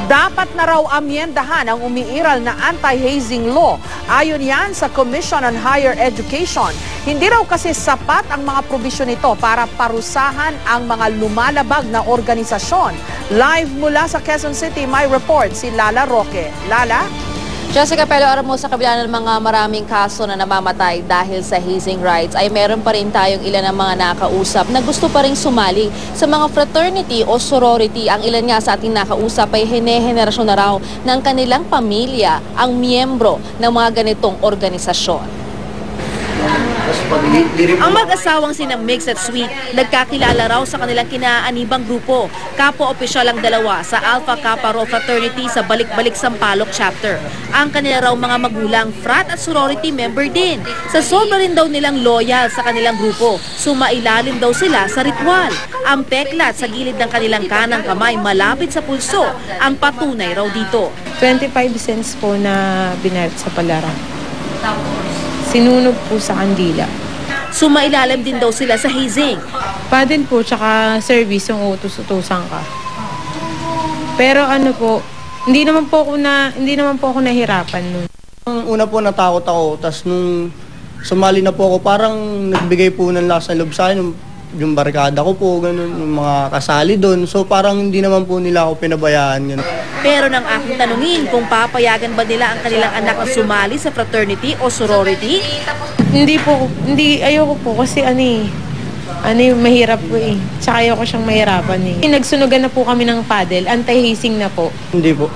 Dapat na raw amyendahan ang umiiral na anti-hazing law. Ayon yan sa Commission on Higher Education. Hindi raw kasi sapat ang mga probisyon nito para parusahan ang mga lumalabag na organisasyon. Live mula sa Quezon City, may report si Lala Roque. Lala? Jessica, pero alam mo, sa kabila ng mga maraming kaso na namamatay dahil sa hazing rights, ay meron pa rin tayong ilan ng mga nakausap na gusto pa rin sumali sa mga fraternity o sorority. Ang ilan nga sa ating nakausap ay henerasyon na raw ng kanilang pamilya ang miyembro ng mga ganitong organisasyon. Ang mag-asawang sina Mix at Sweet, nagkakilala raw sa kanilang kinaanibang grupo. Kapwa-opisyal ang dalawa sa Alpha Kappa Rho Fraternity sa Balik-Balik Sampaloc Chapter. Ang kanila raw mga magulang, frat at sorority member din. Sa sobra rin daw nilang loyal sa kanilang grupo, sumailalim daw sila sa ritual. Ang peklat sa gilid ng kanilang kanang kamay malapit sa pulso, ang patunay raw dito. 25 cents po na binayad sa palaran. Sinunog po sa kandila. Sumailalim din daw sila sa hazing. Padel po, tsaka service yung utos-utusan ka. Pero ano po, hindi naman po ako nahirapan nun. Una po natakot ako, tas nung sumali na po ako, parang nagbigay po ng lakas ng loob sa akin, yung barkada ko po, ganun, yung mga kasali doon. So parang hindi naman po nila ako pinabayaan. Ganun. Pero nang aking tanungin kung papayagan ba nila ang kanilang anak na sumali sa fraternity o sorority, ayoko po kasi mahirap po eh. Tsaka ayoko siyang mahirapan eh. Nagsunugan na po kami ng paddle, anti-hazing na po. Hindi po.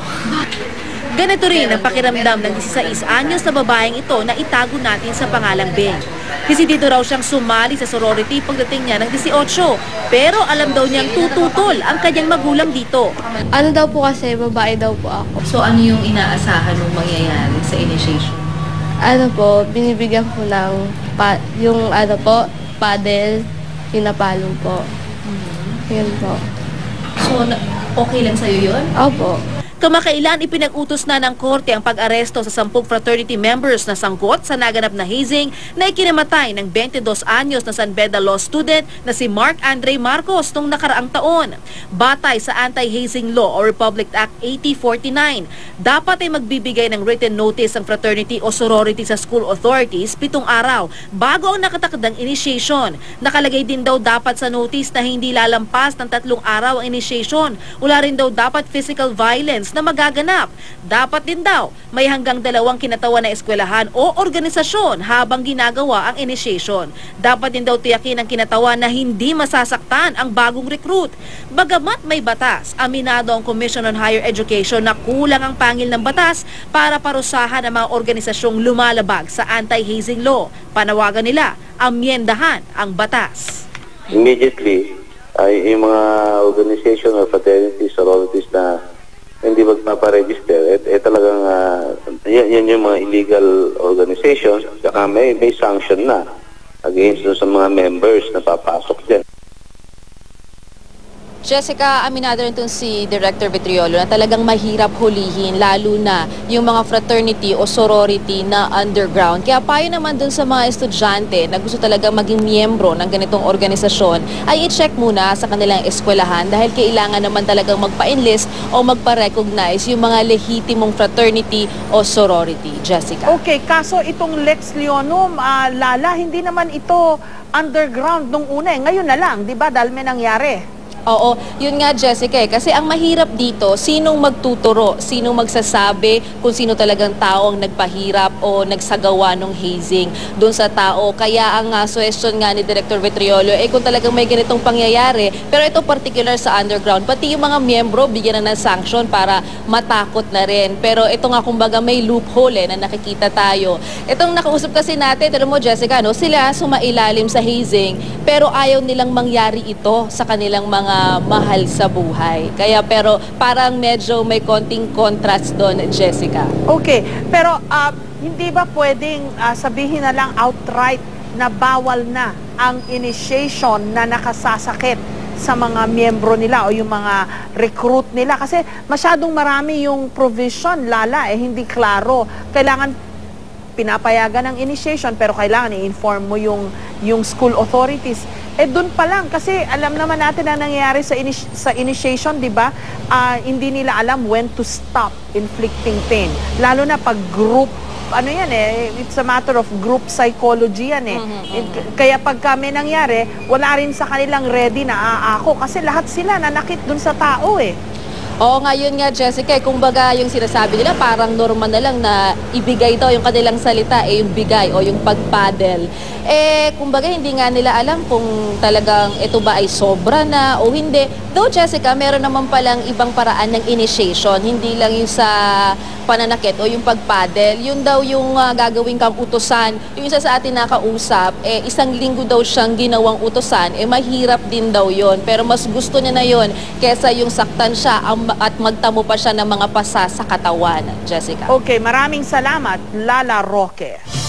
Ganito rin ang pakiramdam ng 16 anyos na babaeng ito na itago natin sa pangalang Beng. Dito raw siyang sumali sa sorority pagdating niya ng 18. Pero alam daw niyang tututol ang kanyang magulang dito. Ano daw po kasi, babae daw po ako. So ano yung inaasahan mong mangyayari sa initiation? Ano po, binibigyan ko ng paddle, pinapalo po. Yun po. So okay lang sa'yo yun? Opo. Kamakailan ipinag-utos na ng korte ang pag-aresto sa 10 fraternity members na sangkot sa naganap na hazing na ikinamatay ng 22 anyos na San Beda Law student na si Mark Andre Marcos noong nakaraang taon. Batay sa Anti-Hazing Law o Republic Act 8049, dapat ay magbibigay ng written notice ang fraternity o sorority sa school authorities 7 araw bago ang nakatakdang initiation. Nakalagay din daw dapat sa notice na hindi lalampas ng 3 araw ang initiation. Wala rin daw dapat physical violence na magaganap. Dapat din daw may hanggang 2 kinatawan na eskwelahan o organisasyon habang ginagawa ang initiation. Dapat din daw tiyakin ang kinatawan na hindi masasaktan ang bagong recruit. Bagamat may batas, aminado ang Commission on Higher Education na kulang ang pangil ng batas para parusahan ang mga organisasyong lumalabag sa anti-hazing law. Panawagan nila, amyendahan ang batas. Immediately, ay yung mga organization or fraternities, sororities na hindi magpaparegister, talagang yan yung mga illegal organizations, saka may sanction na against sa mga members na papasok dyan. Jessica, aminado rin itong si Director Vitriolo na talagang mahirap hulihin, lalo na yung mga fraternity o sorority na underground. Kaya payo naman dun sa mga estudyante na gusto talaga maging miyembro ng ganitong organisasyon, ay i-check muna sa kanilang eskwelahan dahil kailangan naman talagang magpa-enlist o magpa-recognize yung mga lehitimong fraternity o sorority. Jessica. Okay, kaso itong Lex Leonum, Lala, hindi naman ito underground nung una eh. Ngayon na lang, di ba? Dahil may nangyari. Oo, yun nga Jessica kasi ang mahirap dito, sinong magtuturo, sinong magsasabi kung sino talagang tao ang nagpahirap o nagsagawa ng hazing doon sa tao. Kaya ang suggestion nga ni Director Vitriolo, kung talagang may ganitong pangyayari, pero ito particular sa underground, pati yung mga miyembro bigyan na ng sanction para matakot na rin. Pero ito nga kumbaga may loophole na nakikita tayo. Itong nakausap kasi natin, alam mo Jessica, sila sumailalim sa hazing, pero ayaw nilang mangyari ito sa kanilang mga mahal sa buhay. Kaya pero parang medyo may konting contrast doon, Jessica. Okay, pero hindi ba pwedeng sabihin na lang outright na bawal na ang initiation na nakasasakit sa mga miyembro nila o yung mga recruit nila? Kasi masyadong marami yung provision, Lala, hindi klaro. Kailangan pinapayagan ng initiation pero kailangan i-inform mo yung school authorities. Doon pa lang, kasi alam naman natin ang nangyayari sa initiation, di ba? Hindi nila alam when to stop inflicting pain. Lalo na pag group, ano yan it's a matter of group psychology yan Kaya pag kami nangyari, wala rin sa kanilang ready na aako kasi lahat sila nanakit dun sa tao Oo nga, yun nga Jessica, kumbaga yung sinasabi nila parang normal na lang na ibigay daw yung kanilang salita, yung bigay o yung pagpadel. Kumbaga hindi nga nila alam kung talagang ito ba ay sobra na o hindi. Though Jessica, meron naman palang ibang paraan ng initiation, hindi lang yung sa pananakit o yung pagpadel. Yun daw yung gagawin kang utusan. Yung isa sa atin nakausap, 1 linggo daw siyang ginawang utusan, mahirap din daw yon. Pero mas gusto niya na yon kesa yung saktan siya at magtamo pa siya ng mga pasa sa katawan, Jessica. Okay, maraming salamat, Lala Roque.